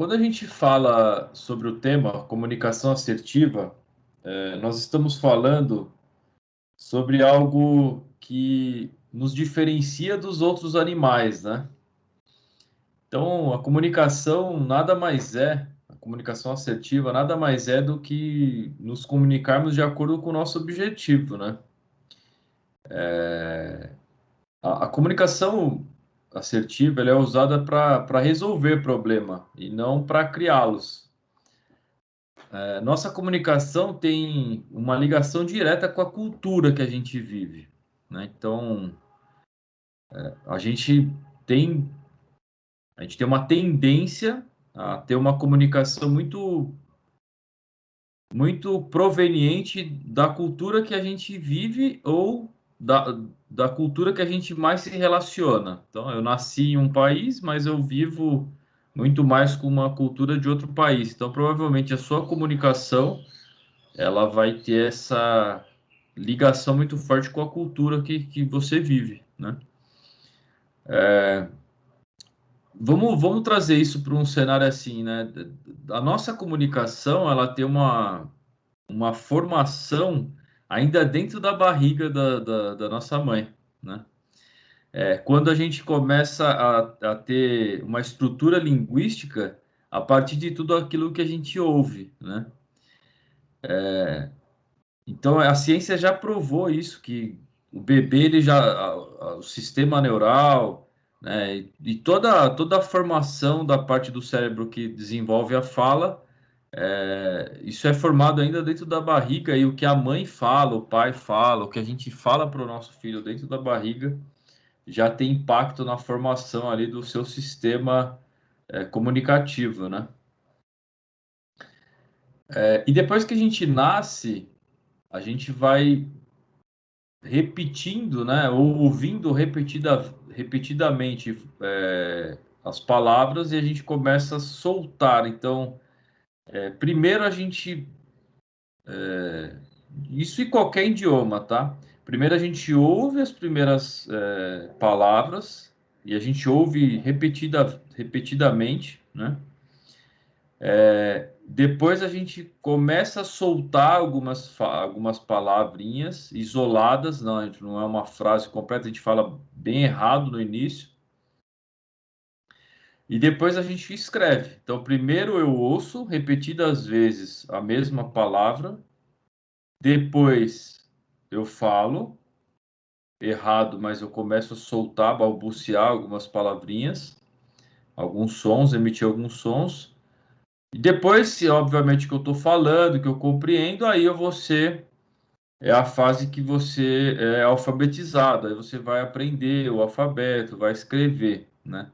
Quando a gente fala sobre o tema comunicação assertiva, nós estamos falando sobre algo que nos diferencia dos outros animais, né? Então, a comunicação assertiva nada mais é do que nos comunicarmos de acordo com o nosso objetivo, né? A comunicação assertiva ela é usada para resolver problema e não para criá-los. Nossa comunicação tem uma ligação direta com a cultura que a gente vive, né? Então, a gente tem, a gente tem uma tendência a ter uma comunicação muito proveniente da cultura que a gente vive ou da cultura que a gente mais se relaciona. Então, eu nasci em um país, mas eu vivo muito mais com uma cultura de outro país. Então, provavelmente a sua comunicação ela vai ter essa ligação muito forte com a cultura que você vive, né? Vamos trazer isso para um cenário assim, né? A nossa comunicação, ela tem uma formação ainda dentro da barriga da nossa mãe, né? Quando a gente começa a ter uma estrutura linguística a partir de tudo aquilo que a gente ouve, né? Então, a ciência já provou isso, que o bebê, o sistema neural, né, e toda a formação da parte do cérebro que desenvolve a fala, isso é formado ainda dentro da barriga, e o que a mãe fala, o pai fala, o que a gente fala para o nosso filho dentro da barriga, já tem impacto na formação ali do seu sistema, comunicativo, né? E depois que a gente nasce, a gente vai repetindo, né, ou ouvindo repetidamente as palavras e a gente começa a soltar. Então, primeiro a gente, isso em qualquer idioma, tá? Primeiro a gente ouve as primeiras palavras e a gente ouve repetidamente, né? Depois a gente começa a soltar algumas palavrinhas isoladas, não, a gente não é uma frase completa, a gente fala bem errado no início, e depois a gente escreve. Então, primeiro eu ouço repetidas vezes a mesma palavra, depois eu falo errado, mas eu começo a soltar, balbuciar algumas palavrinhas, alguns sons, emitir alguns sons. E depois, se obviamente que eu estou falando, que eu compreendo, aí é a fase que você é alfabetizado, aí você vai aprender o alfabeto, vai escrever, né?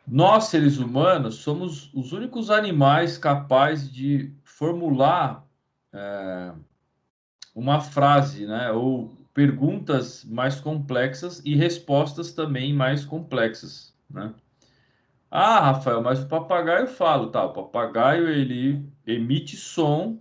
Nós, seres humanos, somos os únicos animais capazes de formular uma frase, né? Ou perguntas mais complexas e respostas também mais complexas, né? Ah, Rafael, mas o papagaio fala, tá? O papagaio ele emite som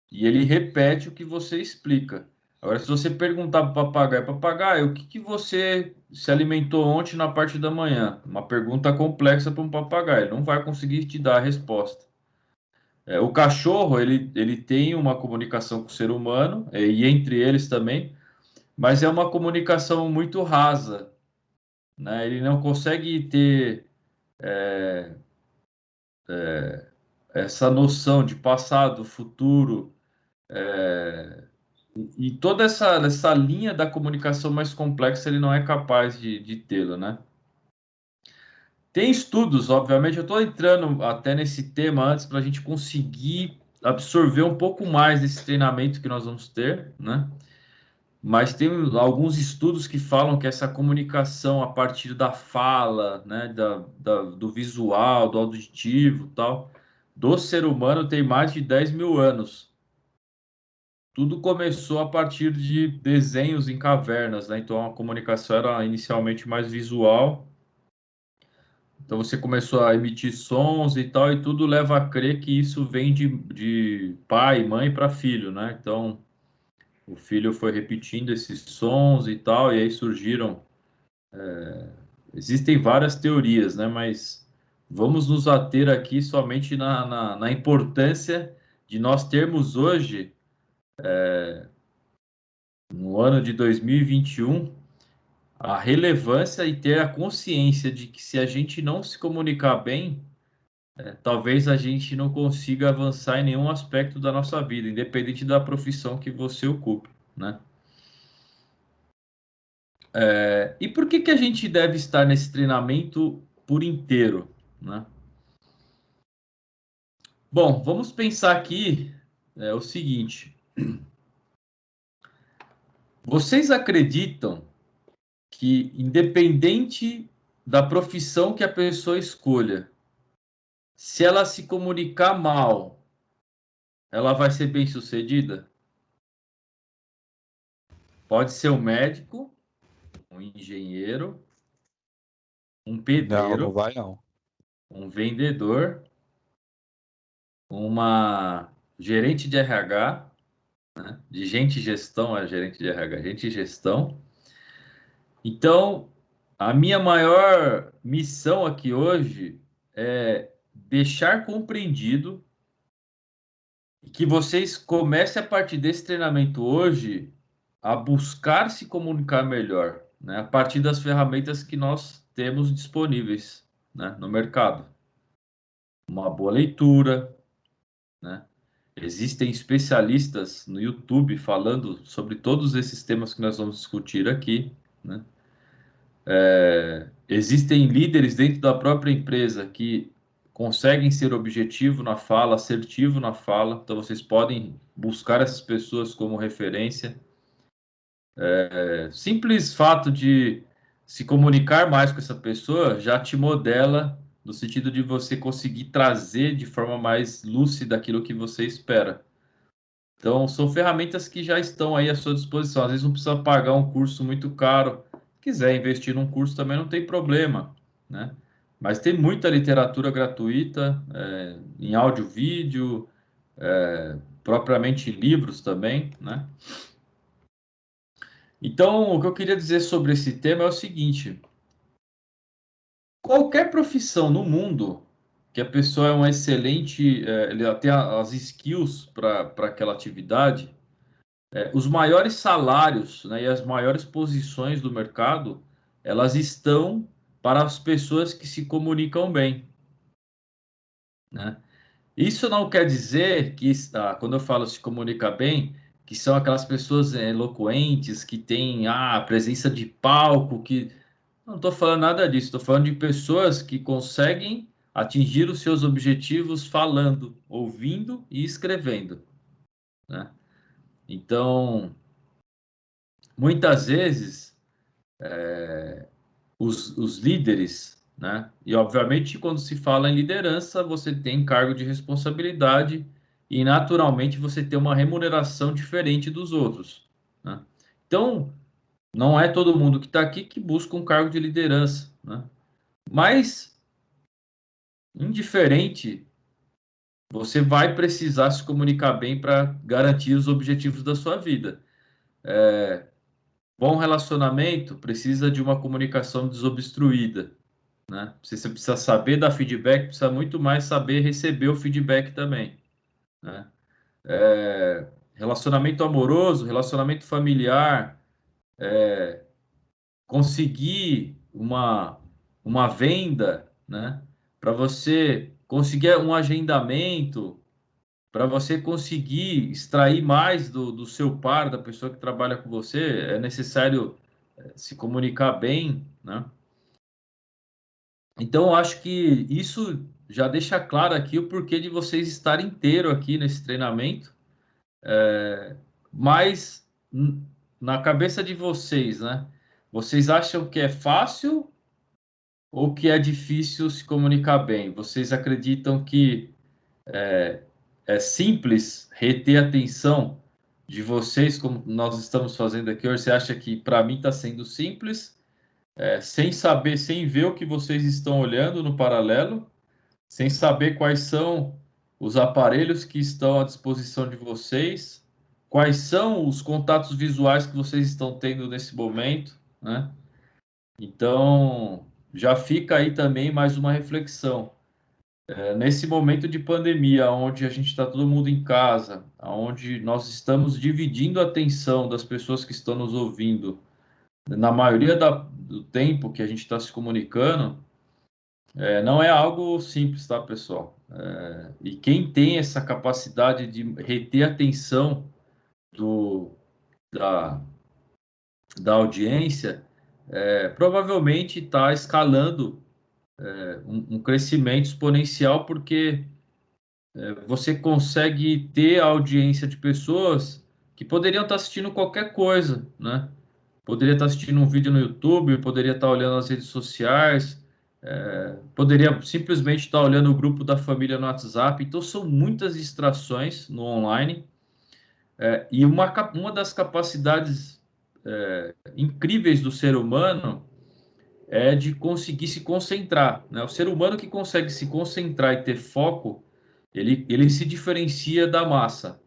e ele repete o que você explica. Agora, se você perguntar para o papagaio, papagaio, o que que você se alimentou ontem na parte da manhã? Uma pergunta complexa para um papagaio, ele não vai conseguir te dar a resposta. O cachorro, ele tem uma comunicação com o ser humano, e entre eles também, mas é uma comunicação muito rasa, né? Ele não consegue ter essa noção de passado, futuro, e toda essa linha da comunicação mais complexa ele não é capaz de tê-la, né? Tem estudos, obviamente, eu estou entrando até nesse tema antes para a gente conseguir absorver um pouco mais desse treinamento que nós vamos ter, né? Mas tem alguns estudos que falam que essa comunicação a partir da fala, né, do visual, do auditivo, tal, do ser humano tem mais de 10 mil anos. Tudo começou a partir de desenhos em cavernas, né? Então a comunicação era inicialmente mais visual. Então você começou a emitir sons e tal, e tudo leva a crer que isso vem de pai, mãe para filho, né? Então o filho foi repetindo esses sons e tal, e aí surgiram Existem várias teorias, né? Mas vamos nos ater aqui somente na importância de nós termos hoje, no ano de 2021, a relevância e ter a consciência de que se a gente não se comunicar bem, talvez a gente não consiga avançar em nenhum aspecto da nossa vida, independente da profissão que você ocupe, né? E por que que a gente deve estar nesse treinamento por inteiro, né? Bom, vamos pensar aqui o seguinte: vocês acreditam que, independente da profissão que a pessoa escolha, se ela se comunicar mal, ela vai ser bem-sucedida? Pode ser um médico, um engenheiro, um Não, não pedreiro, vai não. um vendedor, uma gerente de RH, de gente e gestão, é gerente de RH, gente e gestão. Então, a minha maior missão aqui hoje é deixar compreendido que vocês comecem a partir desse treinamento hoje a buscar se comunicar melhor, né? A partir das ferramentas que nós temos disponíveis, né, no mercado. Uma boa leitura, né? Existem especialistas no YouTube falando sobre todos esses temas que nós vamos discutir aqui, né? Existem líderes dentro da própria empresa que conseguem ser objetivo na fala, assertivo na fala, então vocês podem buscar essas pessoas como referência. Simples fato de se comunicar mais com essa pessoa já te modela no sentido de você conseguir trazer de forma mais lúcida aquilo que você espera. Então, são ferramentas que já estão aí à sua disposição. Às vezes não precisa pagar um curso muito caro. Se quiser investir num curso também não tem problema, né? Mas tem muita literatura gratuita, em áudio, vídeo, propriamente livros também, né? Então, o que eu queria dizer sobre esse tema é o seguinte: qualquer profissão no mundo que a pessoa é um excelente, ele tem as skills para aquela atividade, os maiores salários, né, e as maiores posições do mercado, elas estão para as pessoas que se comunicam bem, né? Isso não quer dizer que, quando eu falo se comunica bem, que são aquelas pessoas eloquentes, que têm presença de palco, que... Não estou falando nada disso, estou falando de pessoas que conseguem atingir os seus objetivos falando, ouvindo e escrevendo, né? Então, muitas vezes os líderes, né? E obviamente, quando se fala em liderança, você tem cargo de responsabilidade e naturalmente você tem uma remuneração diferente dos outros, né? Então, não é todo mundo que está aqui que busca um cargo de liderança, né? Mas, indiferente, você vai precisar se comunicar bem para garantir os objetivos da sua vida. Bom relacionamento precisa de uma comunicação desobstruída, né? Você precisa saber dar feedback, precisa muito mais saber receber o feedback também, né? Relacionamento amoroso, relacionamento familiar, conseguir uma venda, né? Para você conseguir um agendamento, para você conseguir extrair mais do seu par, da pessoa que trabalha com você, é necessário se comunicar bem, né? Então, eu acho que isso já deixa claro aqui o porquê de vocês estarem inteiro aqui nesse treinamento, mas na cabeça de vocês, né? Vocês acham que é fácil ou que é difícil se comunicar bem? Vocês acreditam que é simples reter a atenção de vocês, como nós estamos fazendo aqui hoje? Você acha que para mim está sendo simples, sem saber, sem ver o que vocês estão olhando no paralelo? Sem saber quais são os aparelhos que estão à disposição de vocês, quais são os contatos visuais que vocês estão tendo nesse momento, né? Então, já fica aí também mais uma reflexão. Nesse momento de pandemia, onde a gente está todo mundo em casa, onde nós estamos dividindo a atenção das pessoas que estão nos ouvindo, na maioria do tempo que a gente está se comunicando, não é algo simples, tá, pessoal? E quem tem essa capacidade de reter a atenção do, da, da audiência, provavelmente está escalando um crescimento exponencial, porque você consegue ter a audiência de pessoas que poderiam estar assistindo qualquer coisa, né? Poderia estar assistindo um vídeo no YouTube, poderia estar olhando as redes sociais, poderia simplesmente estar olhando o grupo da família no WhatsApp. Então, são muitas distrações no online. E uma das capacidades incríveis do ser humano é de conseguir se concentrar, né? O ser humano que consegue se concentrar e ter foco, ele se diferencia da massa,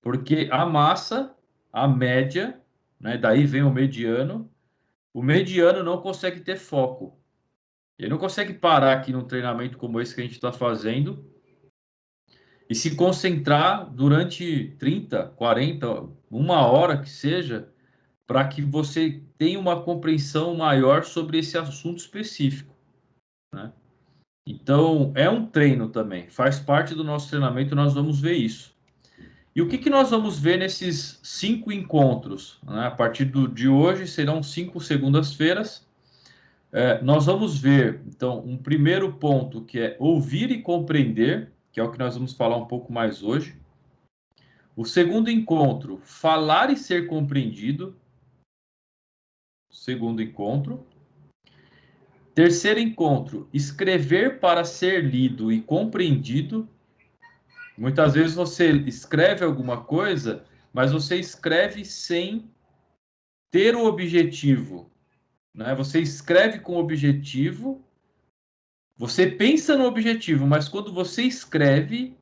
porque a massa, a média, né? Daí vem o mediano não consegue ter foco. Ele não consegue parar aqui num treinamento como esse que a gente está fazendo e se concentrar durante 30, 40, uma hora que seja, para que você tenha uma compreensão maior sobre esse assunto específico, né? Então, é um treino também, faz parte do nosso treinamento, nós vamos ver isso. E o que que nós vamos ver nesses 5 encontros, né? A partir de hoje serão 5 segundas-feiras. Nós vamos ver, então, um primeiro ponto que é ouvir e compreender, que é o que nós vamos falar um pouco mais hoje. O segundo encontro, falar e ser compreendido. Segundo encontro. Terceiro encontro, escrever para ser lido e compreendido. Muitas vezes você escreve alguma coisa, mas você escreve sem ter o objetivo, né? Você escreve com objetivo, você pensa no objetivo, mas quando você escreve,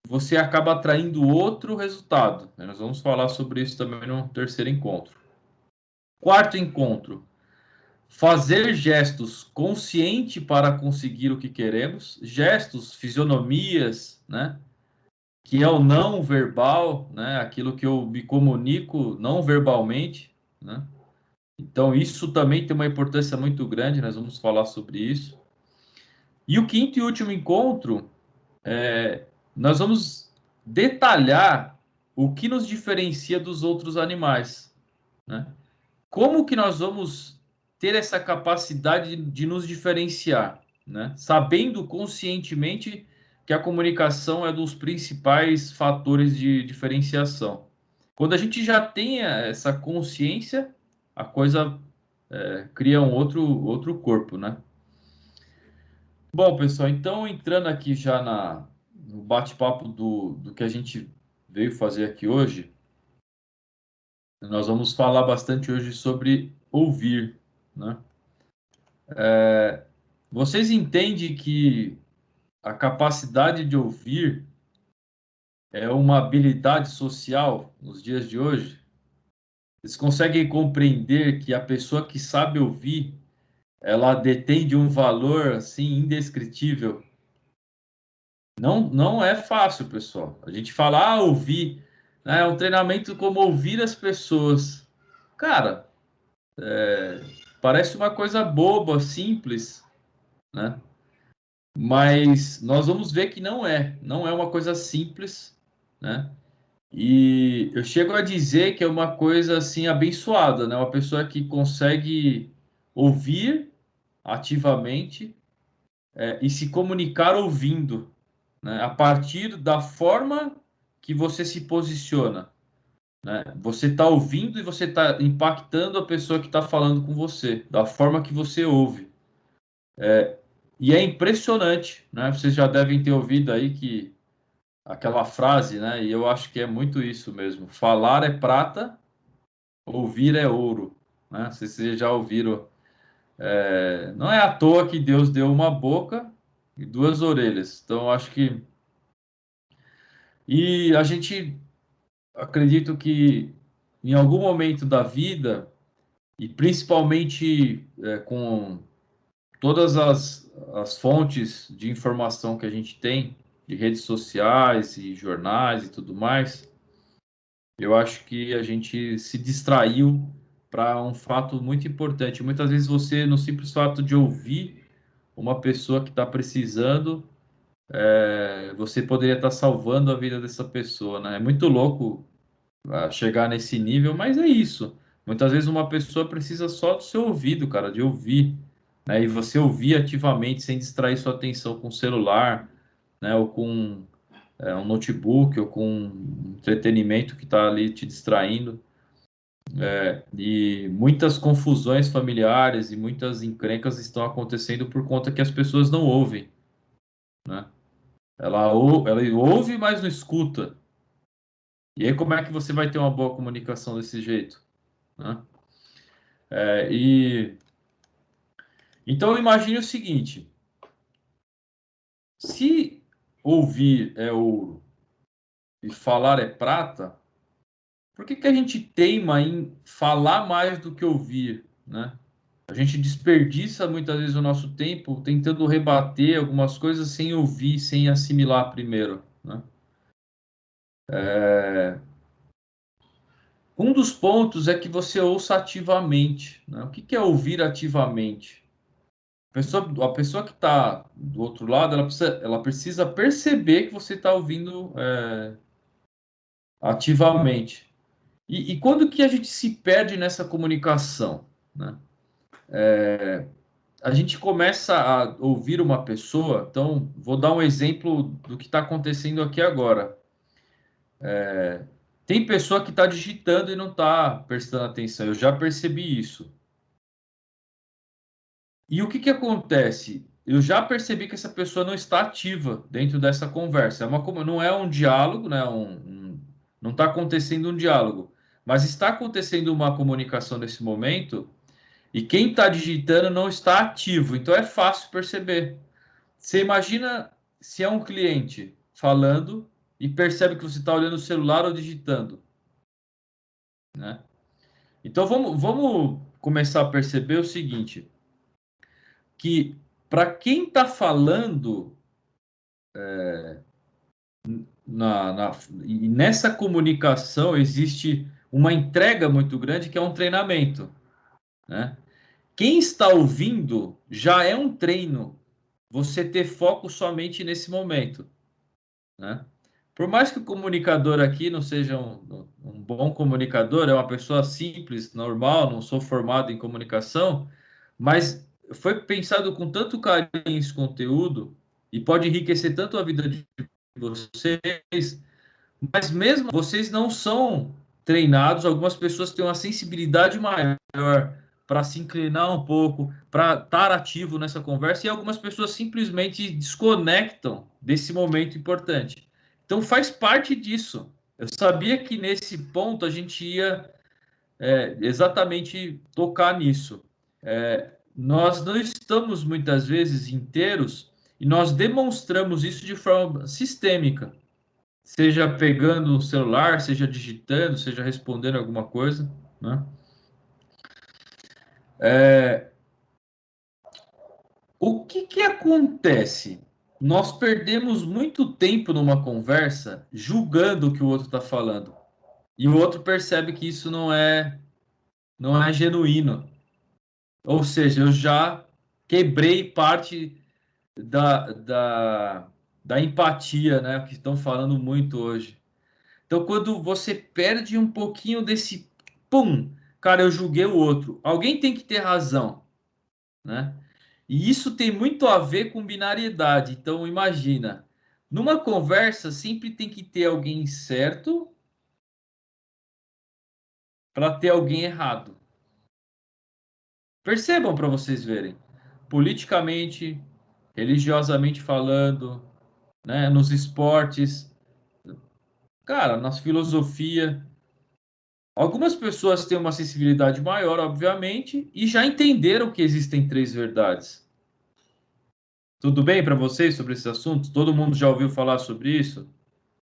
você acaba atraindo outro resultado, né? Nós vamos falar sobre isso também no terceiro encontro. Quarto encontro, fazer gestos consciente para conseguir o que queremos, gestos, fisionomias, né? Que é o não verbal, né? Aquilo que eu me comunico não verbalmente, né? Então, isso também tem uma importância muito grande, nós vamos falar sobre isso. E o quinto e último encontro, nós vamos detalhar o que nos diferencia dos outros animais, né? Como que nós vamos ter essa capacidade de nos diferenciar, né? Sabendo conscientemente que a comunicação é dos principais fatores de diferenciação. Quando a gente já tem essa consciência, a coisa cria um outro corpo, né? Bom, pessoal, então entrando aqui já no bate-papo do que a gente veio fazer aqui hoje, nós vamos falar bastante hoje sobre ouvir, né? Vocês entendem que a capacidade de ouvir é uma habilidade social nos dias de hoje? Vocês conseguem compreender que a pessoa que sabe ouvir, ela detém de um valor assim indescritível? Não, não é fácil, pessoal. A gente fala, ouvir, né? É um treinamento como ouvir as pessoas. Cara, parece uma coisa boba, simples, né? Mas nós vamos ver que não é uma coisa simples, né? E eu chego a dizer que é uma coisa assim abençoada, né? Uma pessoa que consegue ouvir ativamente, e se comunicar ouvindo, né? A partir da forma que você se posiciona, né? Você está ouvindo e você está impactando a pessoa que está falando com você, da forma que você ouve. E é impressionante, né? Vocês já devem ter ouvido aí que aquela frase, né? E eu acho que é muito isso mesmo. Falar é prata, ouvir é ouro, né? Se vocês já ouviram. Não é à toa que Deus deu uma boca e duas orelhas. Então, eu acho que. E a gente acredito que em algum momento da vida, e principalmente com todas as fontes de informação que a gente tem, de redes sociais e jornais e tudo mais, eu acho que a gente se distraiu para um fato muito importante. Muitas vezes você, no simples fato de ouvir uma pessoa que está precisando, você poderia estar salvando a vida dessa pessoa, né? É muito louco chegar nesse nível, mas é isso. Muitas vezes uma pessoa precisa só do seu ouvido, cara, de ouvir, né? E você ouvir ativamente, sem distrair sua atenção com o celular, né? Ou com um notebook, ou com um entretenimento que está ali te distraindo. E muitas confusões familiares e muitas encrencas estão acontecendo por conta que as pessoas não ouvem, né? Ela ouve, mas não escuta. E aí, como é que você vai ter uma boa comunicação desse jeito, né? E então imagine o seguinte: se ouvir é ouro e falar é prata, por que que a gente teima em falar mais do que ouvir, né? A gente desperdiça muitas vezes o nosso tempo tentando rebater algumas coisas sem ouvir, sem assimilar primeiro, né? Um dos pontos é que você ouça ativamente, né? O que que é ouvir ativamente? A pessoa que está do outro lado, ela precisa perceber que você está ouvindo ativamente. E quando que a gente se perde nessa comunicação, né? A gente começa a ouvir uma pessoa, então vou dar um exemplo do que está acontecendo aqui agora. Tem pessoa que está digitando e não está prestando atenção, eu já percebi isso. E o que que acontece? Eu já percebi que essa pessoa não está ativa dentro dessa conversa. Não é um diálogo, né? Não está acontecendo um diálogo, mas está acontecendo uma comunicação nesse momento e quem está digitando não está ativo. Então é fácil perceber. Você imagina se é um cliente falando e percebe que você está olhando o celular ou digitando, né? Então vamos começar a perceber o seguinte, que para quem está falando e nessa comunicação existe uma entrega muito grande que é um treinamento, né? Quem está ouvindo já é um treino, você ter foco somente nesse momento, né? Por mais que o comunicador aqui não seja um bom comunicador, é uma pessoa simples, normal, não sou formado em comunicação, mas foi pensado com tanto carinho esse conteúdo e pode enriquecer tanto a vida de vocês, mas mesmo vocês não são treinados, algumas pessoas têm uma sensibilidade maior para se inclinar um pouco, para estar ativo nessa conversa, e algumas pessoas simplesmente desconectam desse momento importante. Então faz parte disso. Eu sabia que nesse ponto a gente ia exatamente tocar nisso. Nós não estamos muitas vezes inteiros e nós demonstramos isso de forma sistêmica, seja pegando o celular, seja digitando, seja respondendo alguma coisa, né? O que que acontece? Nós perdemos muito tempo numa conversa julgando o que o outro está falando. E o outro percebe que isso não é genuíno. Ou seja, eu já quebrei parte da empatia, né? Que estão falando muito hoje. Então, quando você perde um pouquinho desse pum, cara, eu julguei o outro. Alguém tem que ter razão, né? E isso tem muito a ver com binariedade. Então, imagina, numa conversa sempre tem que ter alguém certo para ter alguém errado. Percebam para vocês verem. Politicamente, religiosamente falando, né, nos esportes, cara, na filosofia, algumas pessoas têm uma sensibilidade maior, obviamente, e já entenderam que existem três verdades. Tudo bem para vocês sobre esse assunto? Todo mundo já ouviu falar sobre isso?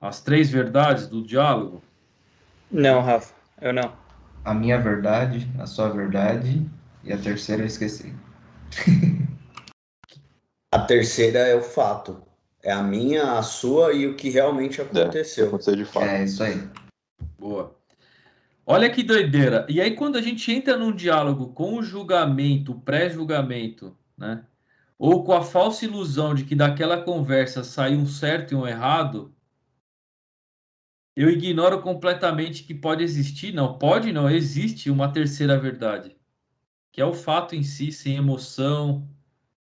As três verdades do diálogo? Não, Rafa, eu não. A minha verdade, a sua verdade e a terceira eu esqueci. A terceira é o fato. É a minha, a sua e o que realmente aconteceu. Aconteceu de fato. É isso aí. Boa. Olha que doideira. E aí, quando a gente entra num diálogo com o julgamento, o pré-julgamento, né? Ou com a falsa ilusão de que daquela conversa sai um certo e um errado, eu ignoro completamente que pode existir, não, pode não, existe uma terceira verdade, que é o fato em si, sem emoção,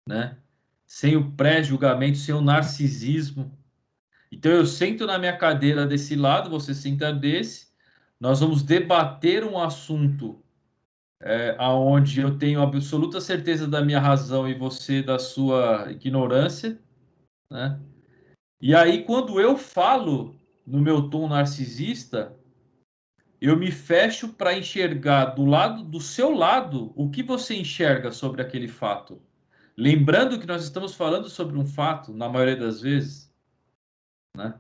né? Sem o pré-julgamento, sem o narcisismo. Então eu sento na minha cadeira desse lado, você senta desse, nós vamos debater um assunto aonde eu tenho absoluta certeza da minha razão e você da sua ignorância, né? E aí, quando eu falo no meu tom narcisista, eu me fecho para enxergar do seu lado, o que você enxerga sobre aquele fato. Lembrando que nós estamos falando sobre um fato, na maioria das vezes, né?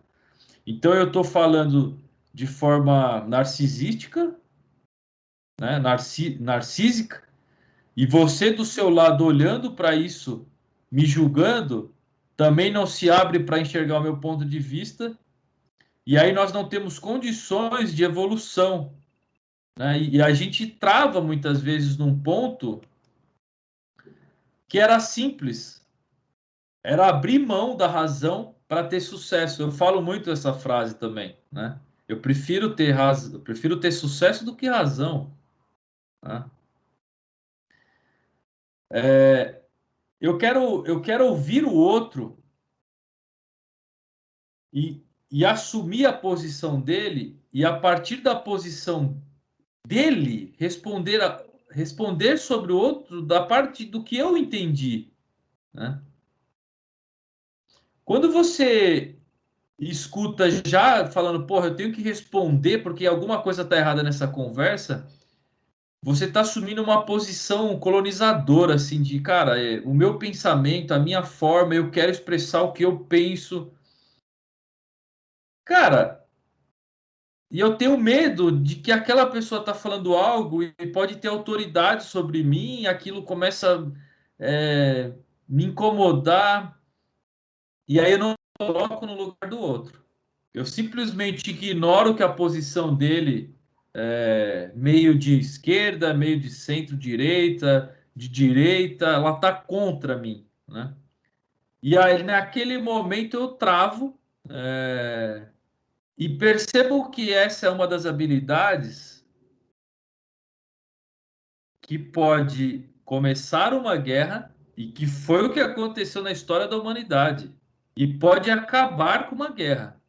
Então eu estou falando de forma narcisística, né? Narcísica, e você do seu lado olhando para isso, me julgando, também não se abre para enxergar o meu ponto de vista, e aí nós não temos condições de evolução, né? E a gente trava muitas vezes num ponto que era simples, era abrir mão da razão para ter sucesso. Eu falo muito essa frase também, né? Eu prefiro ter razão, eu prefiro ter sucesso do que razão, né? Eu quero ouvir o outro e assumir a posição dele e a partir da posição dele responder sobre o outro da parte do que eu entendi, né? Quando você escuta já falando, porra, eu tenho que responder porque alguma coisa está errada nessa conversa, você está assumindo uma posição colonizadora, assim, de, cara, o meu pensamento, a minha forma, eu quero expressar o que eu penso. Cara, e eu tenho medo de que aquela pessoa está falando algo e pode ter autoridade sobre mim, e aquilo começa a me incomodar, e aí eu não coloco no lugar do outro. Eu simplesmente ignoro que a posição dele é meio de esquerda, meio de centro-direita, de direita, ela está contra mim, né? E aí, naquele momento, eu travo e percebo que essa é uma das habilidades que pode começar uma guerra e que foi o que aconteceu na história da humanidade e pode acabar com uma guerra.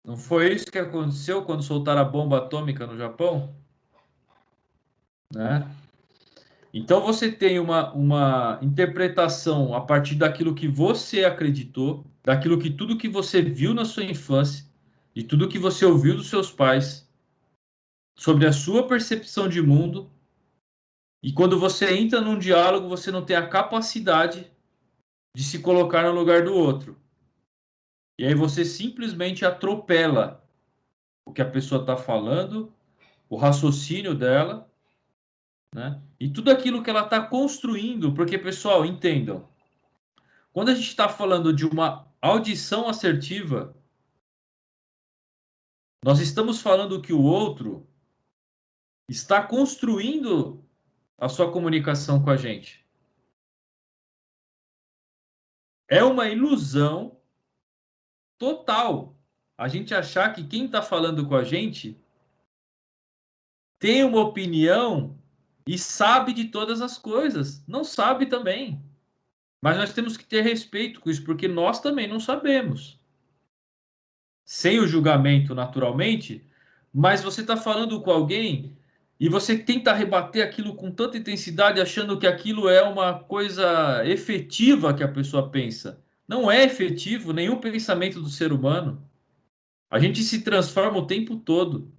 Não foi isso que aconteceu quando soltaram a bomba atômica no Japão? Né? Então você tem uma interpretação a partir daquilo que você acreditou, daquilo que tudo que você viu na sua infância, de tudo que você ouviu dos seus pais, sobre a sua percepção de mundo. E quando você entra num diálogo, você não tem a capacidade de se colocar no lugar do outro. E aí você simplesmente atropela o que a pessoa está falando, o raciocínio dela, né? E tudo aquilo que ela está construindo, porque, pessoal, entendam, quando a gente está falando de uma audição assertiva, nós estamos falando que o outro está construindo a sua comunicação com a gente. É uma ilusão total a gente achar que quem está falando com a gente tem uma opinião e sabe de todas as coisas. Não sabe também. Mas nós temos que ter respeito com isso, porque nós também não sabemos. Sem o julgamento, naturalmente, mas você está falando com alguém e você tenta rebater aquilo com tanta intensidade, achando que aquilo é uma coisa efetiva que a pessoa pensa. Não é efetivo nenhum pensamento do ser humano. A gente se transforma o tempo todo.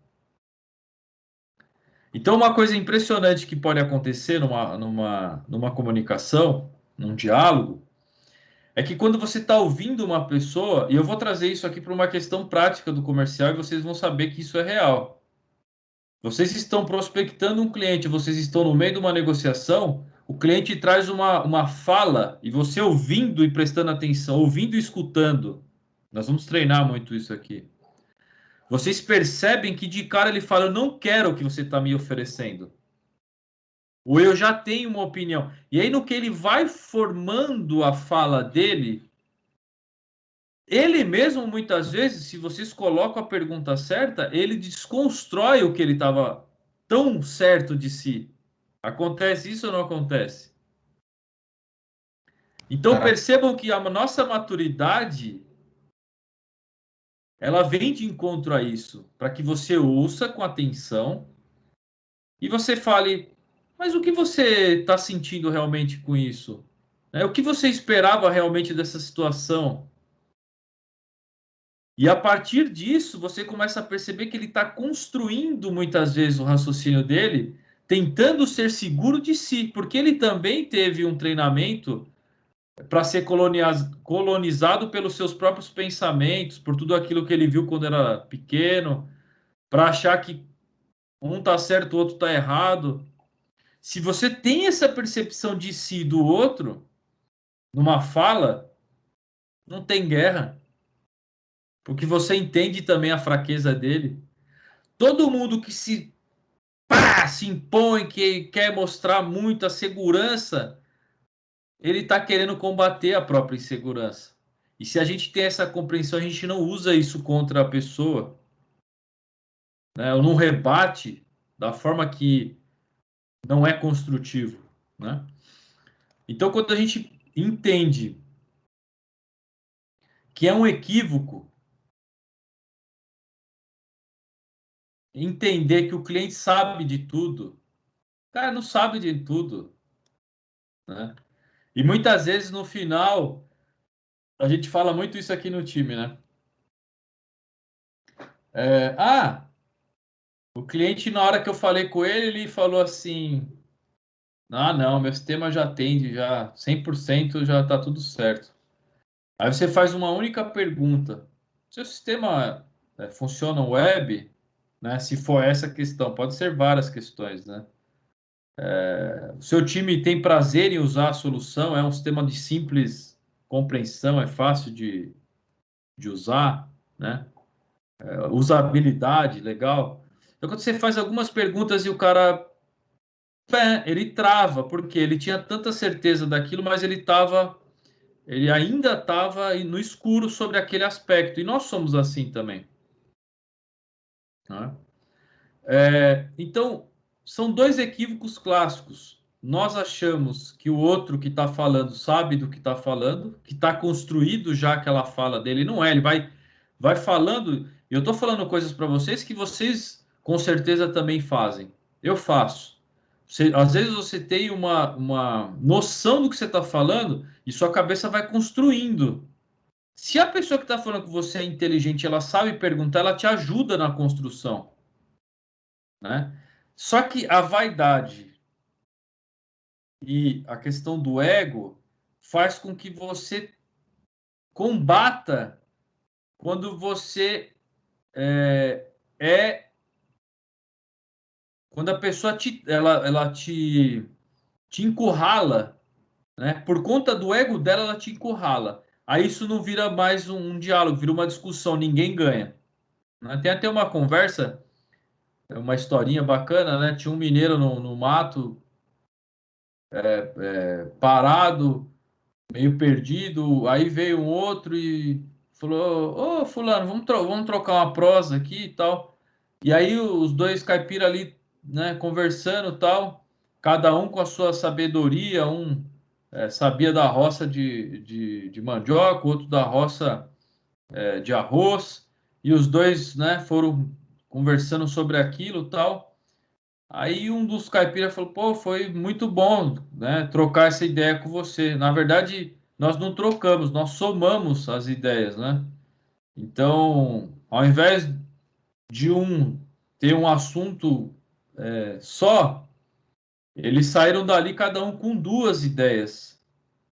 Então, uma coisa impressionante que pode acontecer numa comunicação, num diálogo, é que quando você está ouvindo uma pessoa, e eu vou trazer isso aqui para uma questão prática do comercial, e vocês vão saber que isso é real. Vocês estão prospectando um cliente, vocês estão no meio de uma negociação, o cliente traz uma fala e você ouvindo e prestando atenção, ouvindo e escutando. Nós vamos treinar muito isso aqui. Vocês percebem que de cara ele fala, eu não quero o que você está me oferecendo. Ou eu já tenho uma opinião. E aí no que ele vai formando a fala dele, ele mesmo muitas vezes, se vocês colocam a pergunta certa, ele desconstrói o que ele estava tão certo de si. Acontece isso ou não acontece? Então percebam que a nossa maturidade ela vem de encontro a isso, para que você ouça com atenção e você fale, mas o que você está sentindo realmente com isso? O que você esperava realmente dessa situação? E a partir disso, você começa a perceber que ele está construindo muitas vezes o raciocínio dele, tentando ser seguro de si, porque ele também teve um treinamento para ser colonizado pelos seus próprios pensamentos, por tudo aquilo que ele viu quando era pequeno, para achar que um está certo, o outro está errado. Se você tem essa percepção de si e do outro, numa fala, não tem guerra, porque você entende também a fraqueza dele. Todo mundo que se impõe, que quer mostrar muita segurança, ele está querendo combater a própria insegurança. E se a gente tem essa compreensão, a gente não usa isso contra a pessoa, né? Ou não rebate da forma que não é construtivo, né? Então, quando a gente entende que é um equívoco entender que o cliente sabe de tudo, o cara não sabe de tudo, né? E muitas vezes no final, a gente fala muito isso aqui no time, né? O cliente, na hora que eu falei com ele, ele falou assim: ah, não, meu sistema já atende, já 100% já está tudo certo. Aí você faz uma única pergunta: seu sistema funciona web? Né? Se for essa questão, pode ser várias questões, né? O seu time tem prazer em usar a solução? É um sistema de simples compreensão, é fácil de usar, né? Usabilidade, legal. Então, quando você faz algumas perguntas e o cara ele trava, porque ele tinha tanta certeza daquilo, mas ele ainda estava no escuro sobre aquele aspecto. E nós somos assim também, né? Então, são dois equívocos clássicos. Nós achamos que o outro que está falando sabe do que está falando, que está construído já aquela fala dele. Não é, ele vai falando. Eu estou falando coisas para vocês que vocês com certeza também fazem. Eu faço. Às vezes você tem uma noção do que você está falando e sua cabeça vai construindo. Se a pessoa que está falando com você é inteligente, ela sabe perguntar, ela te ajuda na construção, né? Só que a vaidade e a questão do ego faz com que você combata quando você quando a pessoa ela te encurrala, né? Por conta do ego dela, ela te encurrala. Aí isso não vira mais um diálogo, vira uma discussão, ninguém ganha, né? Tem até uma conversa, uma historinha bacana, né? Tinha um mineiro no mato, parado, meio perdido. Aí veio um outro e falou: Ô, fulano, vamos trocar uma prosa aqui e tal. E aí os dois caipiras ali, né, conversando e tal, cada um com a sua sabedoria. Um sabia da roça de mandioca, o outro da roça de arroz. E os dois, né, foram conversando sobre aquilo e tal. Aí um dos caipiras falou: pô, foi muito bom, né, trocar essa ideia com você. Na verdade, nós não trocamos, nós somamos as ideias, né? Então, ao invés de um ter um assunto só, eles saíram dali cada um com duas ideias,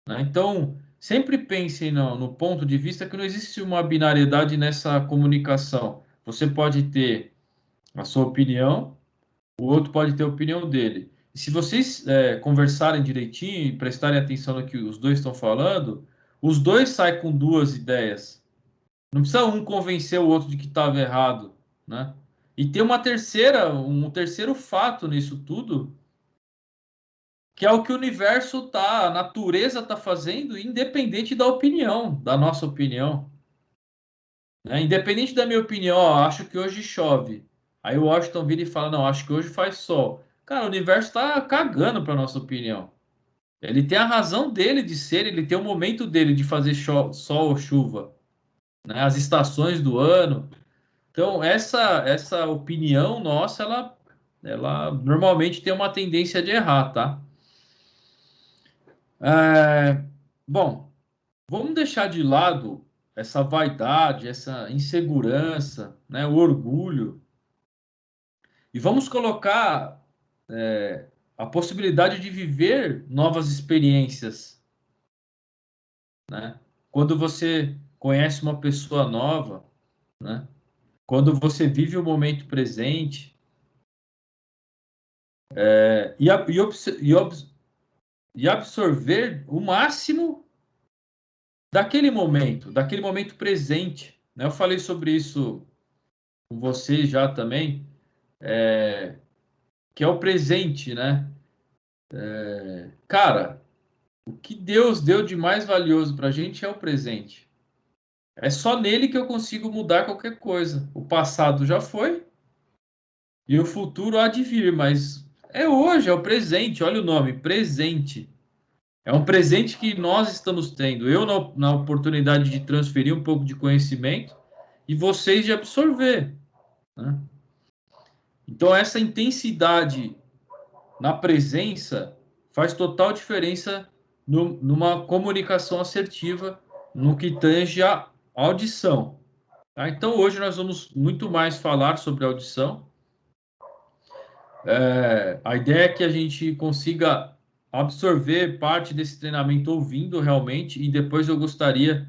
né? Então, sempre pensem no ponto de vista que não existe uma binariedade nessa comunicação. Você pode ter a sua opinião, o outro pode ter a opinião dele. se vocês conversarem direitinho e prestarem atenção no que os dois estão falando, os dois saem com duas ideias. Não precisa um convencer o outro de que estava errado, né? E tem um terceiro fato nisso tudo, que é o que o universo tá, a natureza está fazendo, independente da opinião, da nossa opinião, né? Independente da minha opinião, ó, acho que hoje chove. Aí o Washington vira e fala, não, acho que hoje faz sol. Cara, o universo está cagando para nossa opinião. Ele tem a razão dele de ser, ele tem o momento dele de fazer sol ou chuva, né? As estações do ano. Então, essa opinião nossa, ela normalmente tem uma tendência de errar, tá? É, bom, vamos deixar de lado essa vaidade, essa insegurança, né, o orgulho, e vamos colocar a possibilidade de viver novas experiências, né? Quando você conhece uma pessoa nova, né? Quando você vive o momento presente, é, e, a- e, obs- e obs- e absorver o máximo daquele momento presente, né? Eu falei sobre isso com você já também, que é o presente, né? Cara, o que Deus deu de mais valioso para a gente é o presente. É só nele que eu consigo mudar qualquer coisa. O passado já foi e o futuro há de vir, mas é hoje, é o presente. Olha o nome, presente. É um presente que nós estamos tendo. Eu na oportunidade de transferir um pouco de conhecimento e vocês de absorver, né? Então, essa intensidade na presença faz total diferença numa comunicação assertiva no que tange a audição. Tá? Então, hoje nós vamos muito mais falar sobre audição. A ideia é que a gente consiga absorver parte desse treinamento ouvindo realmente, e depois eu gostaria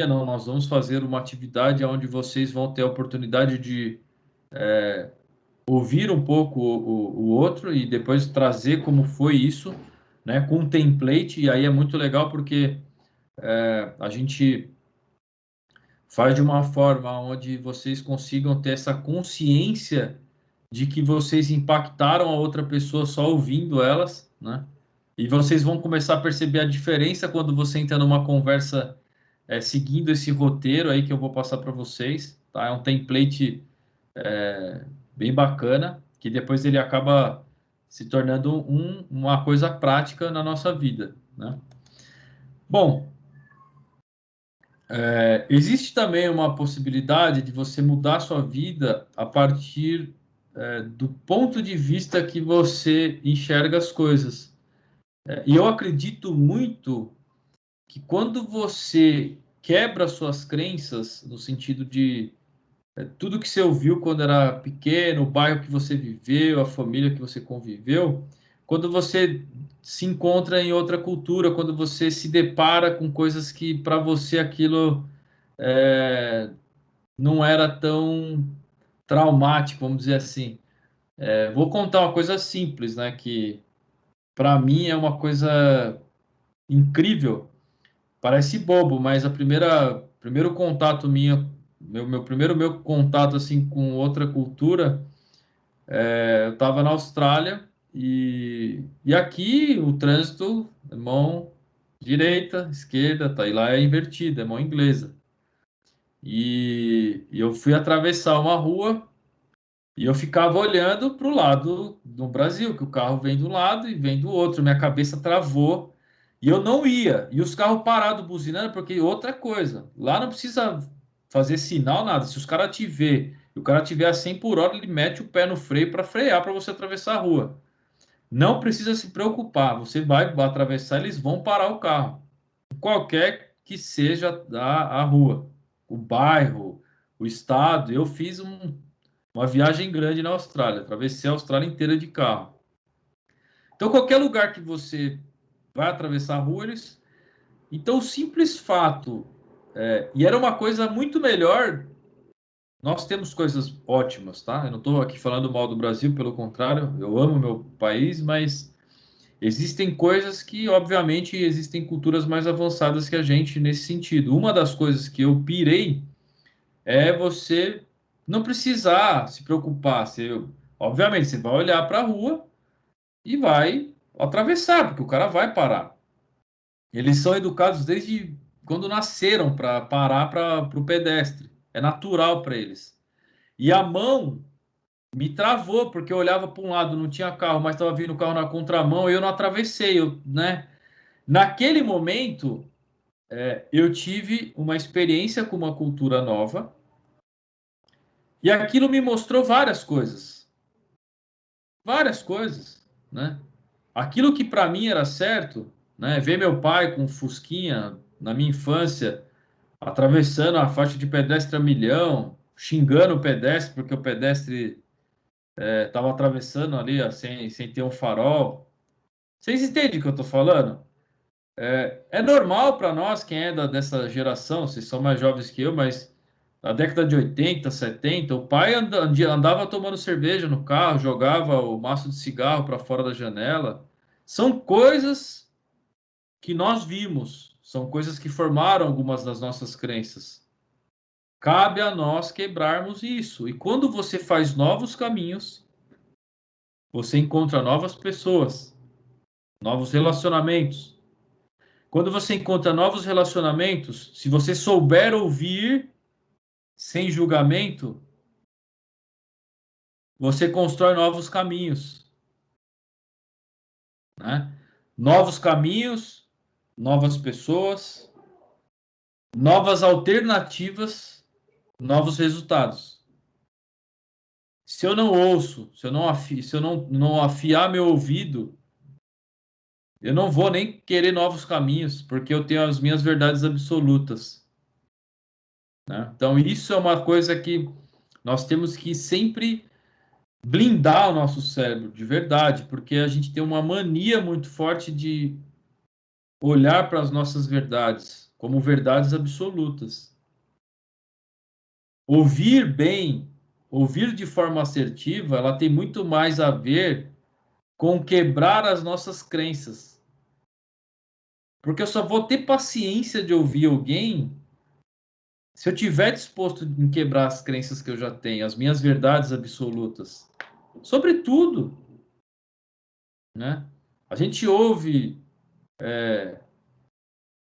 não, nós vamos fazer uma atividade onde vocês vão ter a oportunidade de ouvir um pouco o outro e depois trazer como foi isso, né, com um template, e aí é muito legal porque a gente faz de uma forma onde vocês consigam ter essa consciência de que vocês impactaram a outra pessoa só ouvindo elas, né? E vocês vão começar a perceber a diferença quando você entra numa conversa seguindo esse roteiro aí que eu vou passar para vocês, tá? É um template bem bacana, que depois ele acaba se tornando uma coisa prática na nossa vida, né? Bom, existe também uma possibilidade de você mudar sua vida a partir do ponto de vista que você enxerga as coisas. E eu acredito muito que quando você quebra suas crenças, no sentido de tudo que você ouviu quando era pequeno, o bairro que você viveu, a família que você conviveu, quando você se encontra em outra cultura, quando você se depara com coisas que para você aquilo não era tão traumático, vamos dizer assim. Vou contar uma coisa simples, né, que para mim é uma coisa incrível. Parece bobo, mas primeiro contato meu primeiro meu contato assim com outra cultura, eu estava na Austrália e aqui o trânsito é mão direita, esquerda, tá, e lá é invertido, é mão inglesa. E eu fui atravessar uma rua e eu ficava olhando para o lado do Brasil, que o carro vem de um lado e vem do outro. Minha cabeça travou e eu não ia. E os carros parados buzinando, porque outra coisa, lá não precisa fazer sinal, nada. Se os caras te vê e o cara te vê a 100 por hora, ele mete o pé no freio para frear para você atravessar a rua. Não precisa se preocupar, você vai atravessar, eles vão parar o carro. Qualquer que seja a rua, o bairro, o estado. Eu fiz uma viagem grande na Austrália, atravessei a Austrália inteira de carro. Então, qualquer lugar que você vai atravessar a rua, eles. Então, o simples fato. E era uma coisa muito melhor nós temos coisas ótimas, tá? Eu não estou aqui falando mal do Brasil, pelo contrário, eu amo meu país, mas existem coisas que, obviamente, existem culturas mais avançadas que a gente nesse sentido. Uma das coisas que eu pirei é você não precisar se preocupar. Você, obviamente, você vai olhar para a rua e vai atravessar, porque o cara vai parar. Eles são educados desde quando nasceram para parar para o pedestre. É natural para eles. E a mão me travou, porque eu olhava para um lado, não tinha carro, mas estava vindo o carro na contramão e eu não atravessei, né? Naquele momento, eu tive uma experiência com uma cultura nova e aquilo me mostrou várias coisas. Várias coisas, né? Aquilo que para mim era certo, né? Ver meu pai com fusquinha na minha infância, atravessando a faixa de pedestre a milhão, xingando o pedestre porque o pedestre estava atravessando ali ó, sem ter um farol. Vocês entendem o que eu estou falando? É normal para nós, quem é dessa geração, vocês são mais jovens que eu, mas na década de 80, 70, o pai andava tomando cerveja no carro, jogava o maço de cigarro para fora da janela. São coisas que nós vimos, são coisas que formaram algumas das nossas crenças. Cabe a nós quebrarmos isso. E quando você faz novos caminhos, você encontra novas pessoas, novos relacionamentos. Quando você encontra novos relacionamentos, se você souber ouvir sem julgamento, você constrói novos caminhos, né? Novos caminhos, novas pessoas, novas alternativas, novos resultados. Se eu não ouço, se eu não afiar meu ouvido, eu não vou nem querer novos caminhos, porque eu tenho as minhas verdades absolutas, né? Então, isso é uma coisa que nós temos que sempre blindar o nosso cérebro, de verdade, porque a gente tem uma mania muito forte de olhar para as nossas verdades como verdades absolutas. Ouvir bem, ouvir de forma assertiva, ela tem muito mais a ver com quebrar as nossas crenças. Porque eu só vou ter paciência de ouvir alguém se eu tiver disposto em quebrar as crenças que eu já tenho, as minhas verdades absolutas. Sobre tudo, né? A gente ouve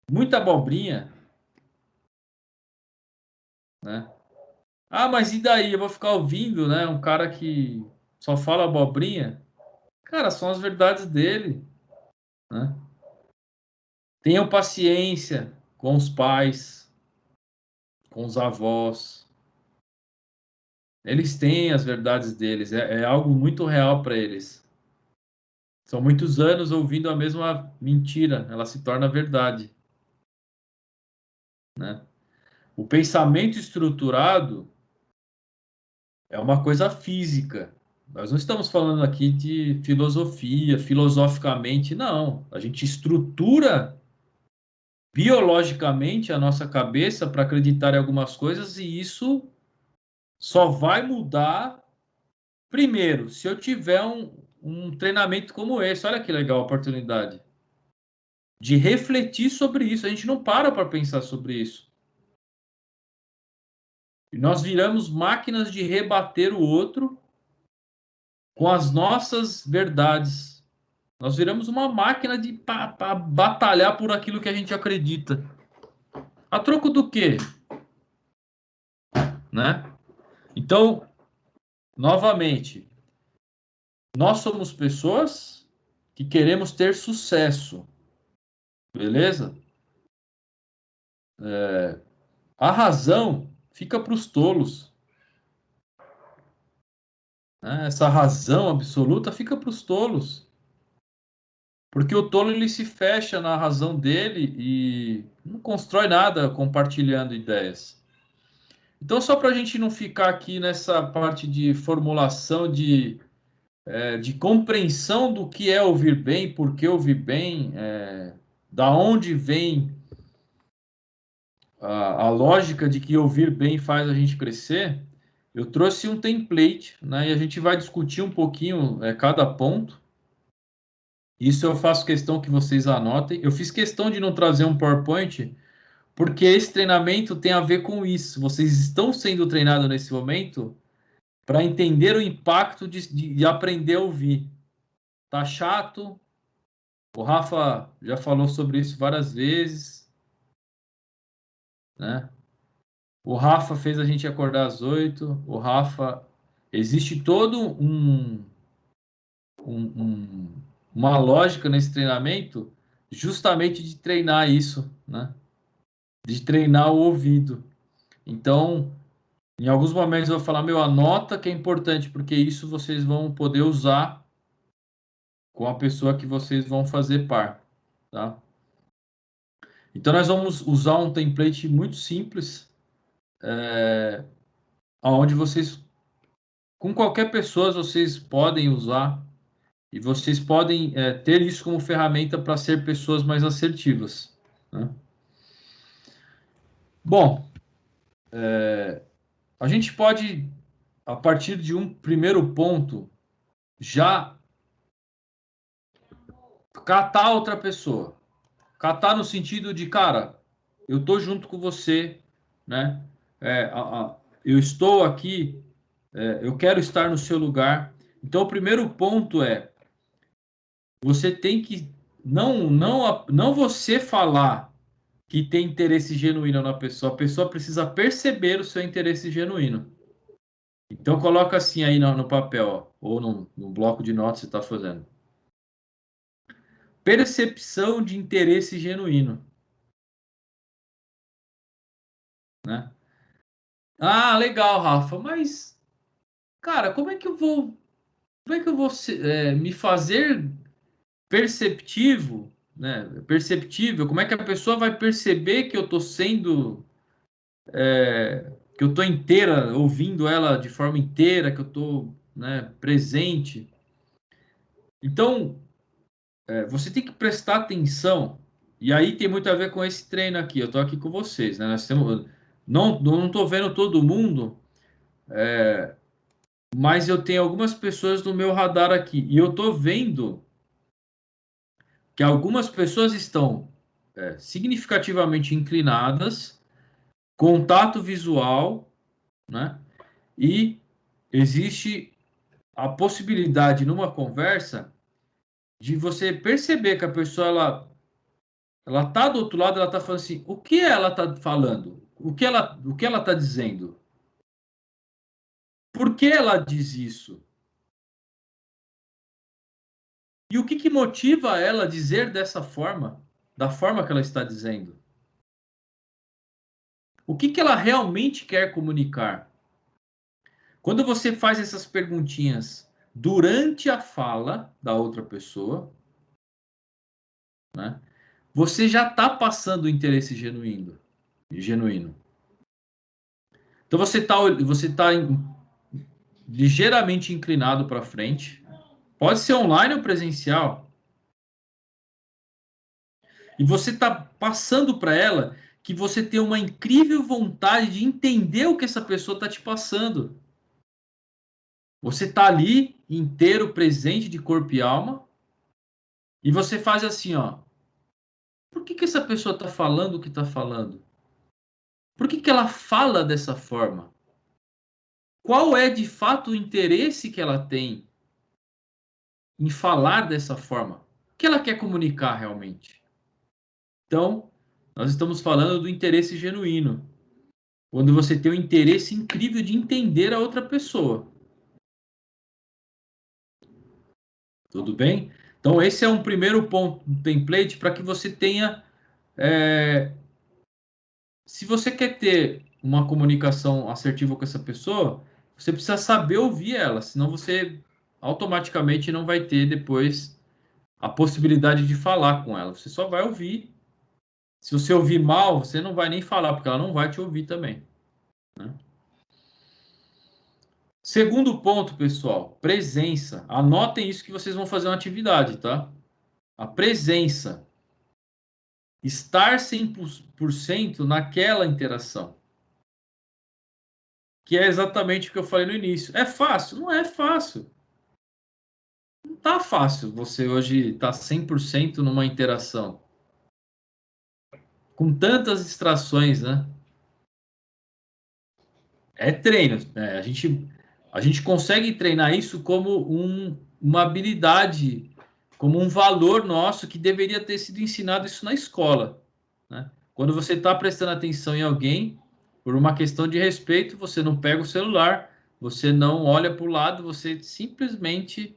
muita abobrinha, né? Ah, mas e daí? Eu vou ficar ouvindo, né? Um cara que só fala abobrinha? Cara, são as verdades dele, né? Tenham paciência com os pais, com os avós. Eles têm as verdades deles, é algo muito real para eles. São muitos anos ouvindo a mesma mentira, ela se torna verdade, né? O pensamento estruturado é uma coisa física. Nós não estamos falando aqui de filosofia, filosoficamente, não. A gente estrutura biologicamente a nossa cabeça para acreditar em algumas coisas e isso só vai mudar primeiro, se eu tiver um treinamento como esse. Olha que legal a oportunidade de refletir sobre isso. A gente não para pensar sobre isso. E nós viramos máquinas de rebater o outro com as nossas verdades. Nós viramos uma máquina de batalhar por aquilo que a gente acredita. A troco do quê? Né? Então, novamente, nós somos pessoas que queremos ter sucesso. Beleza? A razão fica para os tolos. Né? Essa razão absoluta fica para os tolos. Porque o tolo ele se fecha na razão dele e não constrói nada compartilhando ideias. Então, só para a gente não ficar aqui nessa parte de formulação de compreensão do que é ouvir bem, por que ouvir bem, da onde vem a lógica de que ouvir bem faz a gente crescer, eu trouxe um template, né? E a gente vai discutir um pouquinho cada ponto. Isso eu faço questão que vocês anotem. Eu fiz questão de não trazer um PowerPoint, porque esse treinamento tem a ver com isso. Vocês estão sendo treinados nesse momento para entender o impacto de aprender a ouvir. Tá chato? O Rafa já falou sobre isso várias vezes, né? O Rafa fez a gente acordar às 8. O Rafa... Existe todo uma lógica nesse treinamento justamente de treinar isso, né? De treinar o ouvido. Então, em alguns momentos eu vou falar, meu, anota que é importante, porque isso vocês vão poder usar com a pessoa que vocês vão fazer par, tá? Então, nós vamos usar um template muito simples, onde vocês, com qualquer pessoa, vocês podem usar e vocês podem ter isso como ferramenta para ser pessoas mais assertivas, né? Bom, a gente pode, a partir de um primeiro ponto, já catar outra pessoa. Catar no sentido de, cara, eu tô junto com você, né? Eu estou aqui, eu quero estar no seu lugar. Então, o primeiro ponto é, você tem que, não você falar que tem interesse genuíno na pessoa, a pessoa precisa perceber o seu interesse genuíno. Então, coloca assim aí no papel, ó, ou no bloco de notas que você está fazendo. Percepção de interesse genuíno, né? Ah, legal, Rafa, mas, cara, como é que eu vou me fazer perceptivo, né? Perceptível, como é que a pessoa vai perceber que eu estou sendo, que eu estou inteira, ouvindo ela de forma inteira, que eu estou, né, presente? Então, você tem que prestar atenção, e aí tem muito a ver com esse treino aqui. Eu estou aqui com vocês, né? Não estou vendo todo mundo, mas eu tenho algumas pessoas no meu radar aqui. E eu estou vendo que algumas pessoas estão significativamente inclinadas, contato visual, né? E existe a possibilidade numa conversa de você perceber que a pessoa ela tá do outro lado, ela tá falando assim, o que ela tá falando? O que ela tá dizendo? Por que ela diz isso? E o que que motiva ela a dizer dessa forma, da forma que ela está dizendo? O que que ela realmente quer comunicar? Quando você faz essas perguntinhas durante a fala da outra pessoa, né, você já está passando o interesse genuíno. Então você tá ligeiramente inclinado para frente. Pode ser online ou presencial. E você está passando para ela que você tem uma incrível vontade de entender o que essa pessoa está te passando. Você está ali inteiro, presente de corpo e alma, e você faz assim, ó. Por que que essa pessoa está falando o que está falando? Por que que ela fala dessa forma? Qual é de fato o interesse que ela tem em falar dessa forma? O que ela quer comunicar realmente? Então, nós estamos falando do interesse genuíno. Quando você tem um interesse incrível de entender a outra pessoa. Tudo bem? Então, esse é um primeiro ponto do template para que você tenha. Se você quer ter uma comunicação assertiva com essa pessoa, você precisa saber ouvir ela, senão você automaticamente não vai ter depois a possibilidade de falar com ela. Você só vai ouvir. Se você ouvir mal, você não vai nem falar, porque ela não vai te ouvir também, né? Segundo ponto, pessoal, presença. Anotem isso que vocês vão fazer uma atividade, tá? A presença. Estar 100% naquela interação. que é exatamente o que eu falei no início. É fácil? Não é fácil. Não tá fácil você hoje estar 100% numa interação. Com tantas distrações, né? É treino, né? A gente consegue treinar isso como uma habilidade, como um valor nosso que deveria ter sido ensinado isso na escola, né? Quando você está prestando atenção em alguém, por uma questão de respeito, você não pega o celular, você não olha para o lado, você simplesmente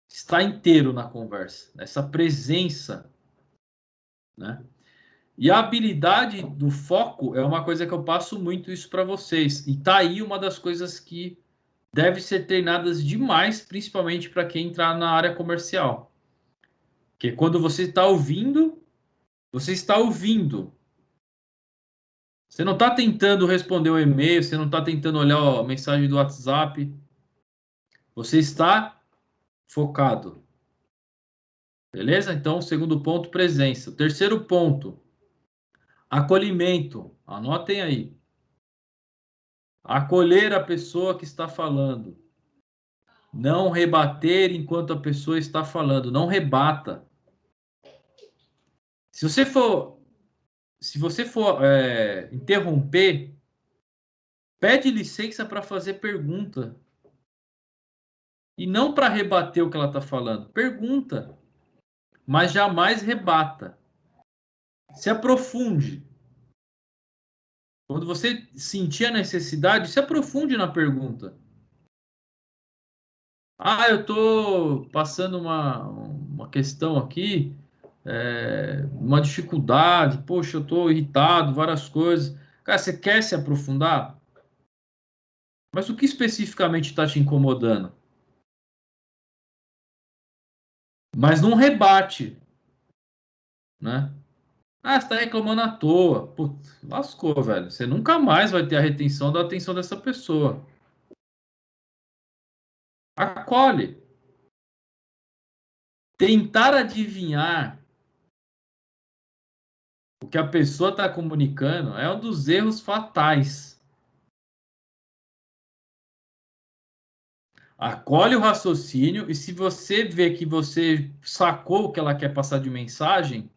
está inteiro na conversa. Essa presença, né? E a habilidade do foco é uma coisa que eu passo muito isso para vocês. E tá aí uma das coisas que deve ser treinadas demais, principalmente para quem entrar na área comercial. Porque quando você está ouvindo, você está ouvindo. Você não está tentando responder o e-mail, você não está tentando olhar a mensagem do WhatsApp. Você está focado. Beleza? Então, segundo ponto, presença. O terceiro ponto, acolhimento. Anotem aí. Acolher a pessoa que está falando. Não rebater enquanto a pessoa está falando. Não rebata. Se você for, se você for interromper, pede licença para fazer pergunta. E não para rebater o que ela está falando. Pergunta, mas jamais rebata. Se aprofunde. Quando você sentir a necessidade, se aprofunde na pergunta. Ah, eu estou passando uma questão aqui, uma dificuldade, poxa, eu estou irritado, várias coisas. Cara, você quer se aprofundar? Mas o que especificamente está te incomodando? Mas não rebate, né? Ah, você está reclamando à toa. Putz, lascou, velho. Você nunca mais vai ter a retenção da atenção dessa pessoa. Acolhe. Tentar adivinhar o que a pessoa está comunicando é um dos erros fatais. Acolhe o raciocínio e se você vê que você sacou o que ela quer passar de mensagem,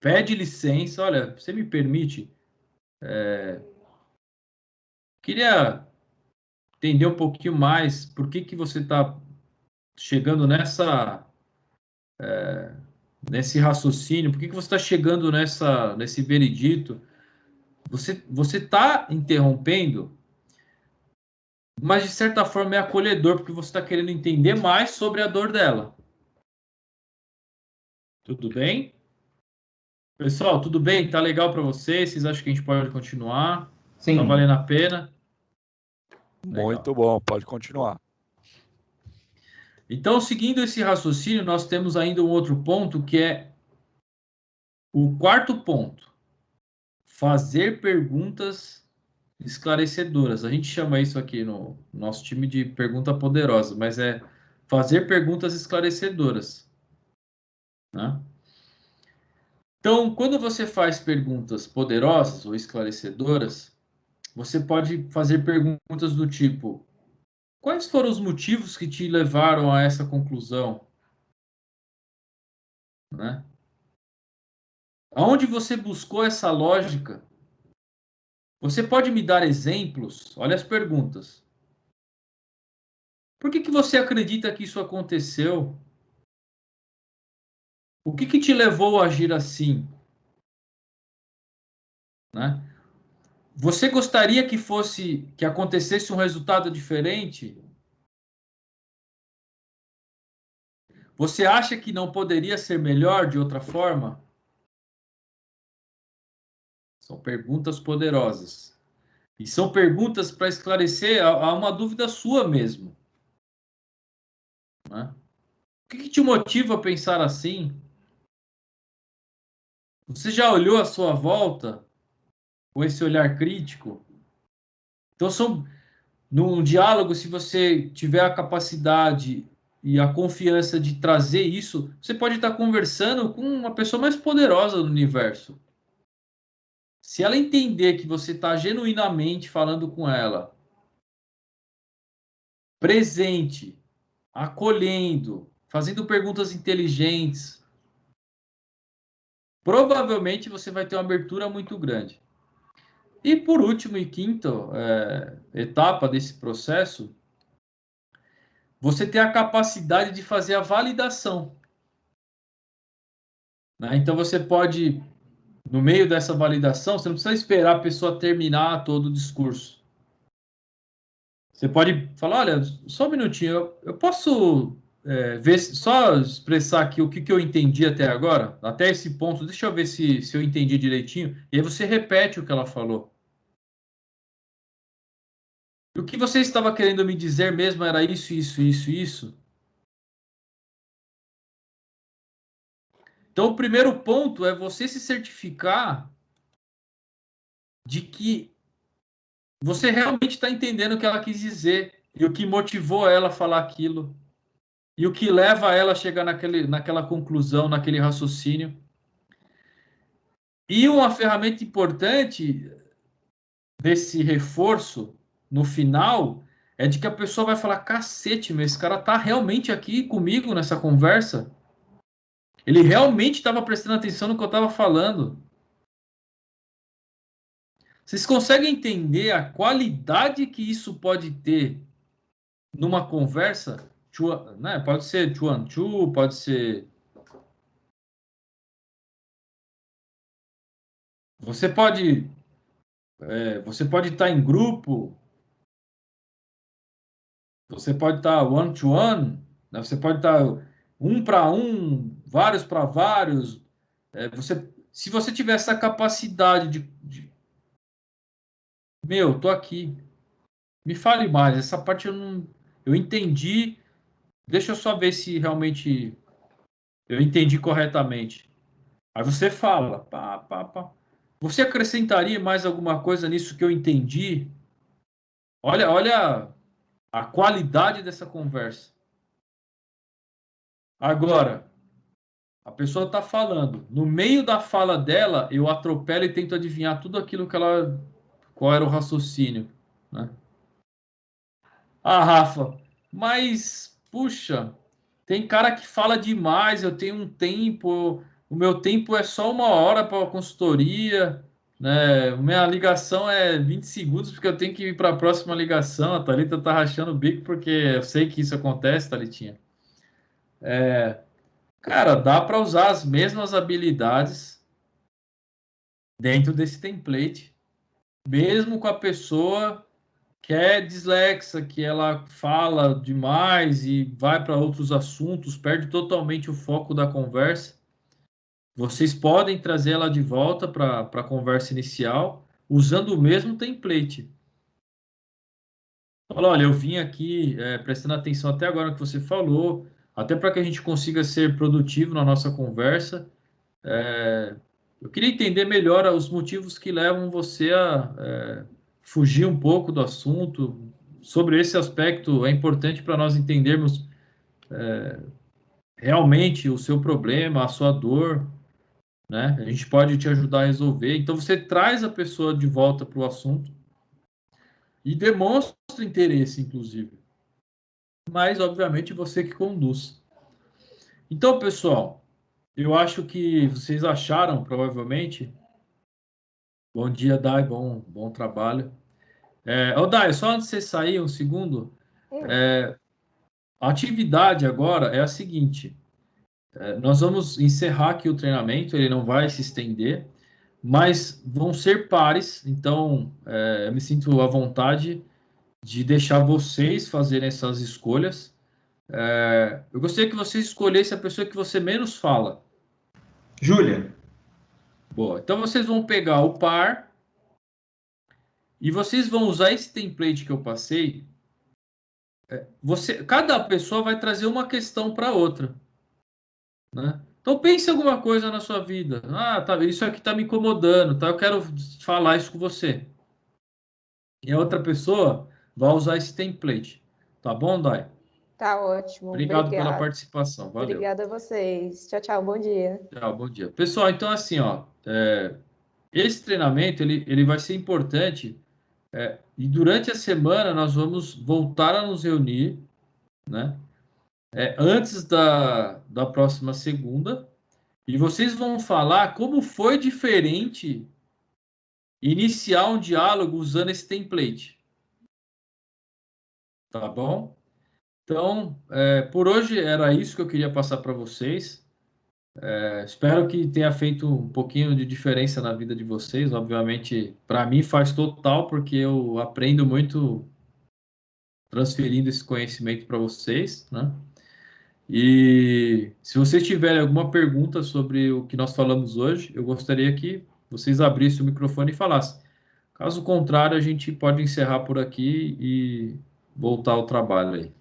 pede licença. Olha, você me permite? Queria entender um pouquinho mais por que você está chegando nesse raciocínio, por que você está chegando nesse veredito. Você está interrompendo, mas de certa forma é acolhedor, porque você está querendo entender mais sobre a dor dela. Tudo bem? Pessoal, tudo bem? Tá legal para vocês? Vocês acham que a gente pode continuar? Sim. Tá valendo a pena? Muito bom, pode continuar. Então, seguindo esse raciocínio, nós temos ainda um outro ponto que é o quarto ponto: fazer perguntas esclarecedoras. A gente chama isso aqui no nosso time de pergunta poderosa, mas é fazer perguntas esclarecedoras, né? Então, quando você faz perguntas poderosas ou esclarecedoras, você pode fazer perguntas do tipo: quais foram os motivos que te levaram a essa conclusão? Né? Aonde você buscou essa lógica? Você pode me dar exemplos? Olha as perguntas. Por que você acredita que isso aconteceu? O que te levou a agir assim? Né? Você gostaria que acontecesse um resultado diferente? Você acha que não poderia ser melhor de outra forma? São perguntas poderosas. E são perguntas para esclarecer a uma dúvida sua mesmo. Né? O que te motiva a pensar assim? Você já olhou à sua volta com esse olhar crítico? Então, num diálogo, se você tiver a capacidade e a confiança de trazer isso, você pode estar conversando com uma pessoa mais poderosa do universo. Se ela entender que você está genuinamente falando com ela, presente, acolhendo, fazendo perguntas inteligentes, provavelmente você vai ter uma abertura muito grande. E por último e quinto etapa desse processo, você ter a capacidade de fazer a validação. Né? Então você pode, no meio dessa validação, você não precisa esperar a pessoa terminar todo o discurso. Você pode falar, olha, só um minutinho, eu posso ver, só expressar aqui o que eu entendi até agora, até esse ponto, deixa eu ver se eu entendi direitinho, e aí você repete o que ela falou. E o que você estava querendo me dizer mesmo era isso, isso, isso, isso? Então, o primeiro ponto é você se certificar de que você realmente está entendendo o que ela quis dizer e o que motivou ela a falar aquilo e o que leva ela a chegar naquela conclusão, naquele raciocínio. E uma ferramenta importante desse reforço no final é de que a pessoa vai falar: cacete, meu, esse cara tá realmente aqui comigo nessa conversa. Ele realmente estava prestando atenção no que eu estava falando. Vocês conseguem entender a qualidade que isso pode ter numa conversa? Né? Pode ser two on two, pode ser. Você pode estar em grupo, você pode estar one to one, né? Você pode estar um para um, vários para vários. Se você tiver essa capacidade meu, tô aqui, me fale mais. Essa parte eu entendi. Deixa eu só ver se realmente eu entendi corretamente. Aí você fala, pá, pá, pá. Você acrescentaria mais alguma coisa nisso que eu entendi? Olha a qualidade dessa conversa. Agora, a pessoa está falando. No meio da fala dela, eu atropelo e tento adivinhar tudo aquilo que ela... Qual era o raciocínio, né? Ah, Rafa, mas, puxa, tem cara que fala demais, eu tenho um tempo, o meu tempo é só 1 hora para a consultoria, né? Minha ligação é 20 segundos porque eu tenho que ir para a próxima ligação. A Thalita tá rachando o bico porque eu sei que isso acontece, Thalitinha. Cara, dá para usar as mesmas habilidades dentro desse template, mesmo com a pessoa que é dislexa, que ela fala demais e vai para outros assuntos, perde totalmente o foco da conversa. Vocês podem trazer ela de volta para a conversa inicial usando o mesmo template. Fala, olha, eu vim aqui prestando atenção até agora no que você falou, até para que a gente consiga ser produtivo na nossa conversa. Eu queria entender melhor os motivos que levam você a fugir um pouco do assunto. Sobre esse aspecto, é importante para nós entendermos realmente o seu problema, a sua dor, né? A gente pode te ajudar a resolver. Então, você traz a pessoa de volta para o assunto e demonstra interesse, inclusive. Mas, obviamente, você que conduz. Então, pessoal, eu acho que vocês acharam, provavelmente. Bom dia, Dai, bom trabalho. Dai, só antes de você sair, um segundo. A atividade agora é a seguinte. Nós vamos encerrar aqui o treinamento, ele não vai se estender, mas vão ser pares, então eu me sinto à vontade de deixar vocês fazerem essas escolhas. Eu gostaria que vocês escolhessem a pessoa que você menos fala. Júlia. Boa, então vocês vão pegar o par e vocês vão usar esse template que eu passei. Cada pessoa vai trazer uma questão para outra, né? Então pense em alguma coisa na sua vida. Ah, tá, isso aqui está me incomodando, tá? Eu quero falar isso com você. E a outra pessoa vai usar esse template. Tá bom, Dai? Tá ótimo. Obrigado pela Obrigada. participação. Valeu. Obrigada a vocês. Tchau, tchau. Bom dia. Tchau, bom dia. Pessoal, então assim, ó, Esse treinamento ele vai ser importante, e durante a semana nós vamos voltar a nos reunir, né? Antes da próxima segunda, e vocês vão falar como foi diferente iniciar um diálogo usando esse template. Tá bom? Então, por hoje era isso que eu queria passar para vocês. Espero que tenha feito um pouquinho de diferença na vida de vocês. Obviamente, para mim faz total, porque eu aprendo muito transferindo esse conhecimento para vocês, né? E se vocês tiverem alguma pergunta sobre o que nós falamos hoje, eu gostaria que vocês abrissem o microfone e falassem. Caso contrário, a gente pode encerrar por aqui e voltar ao trabalho aí.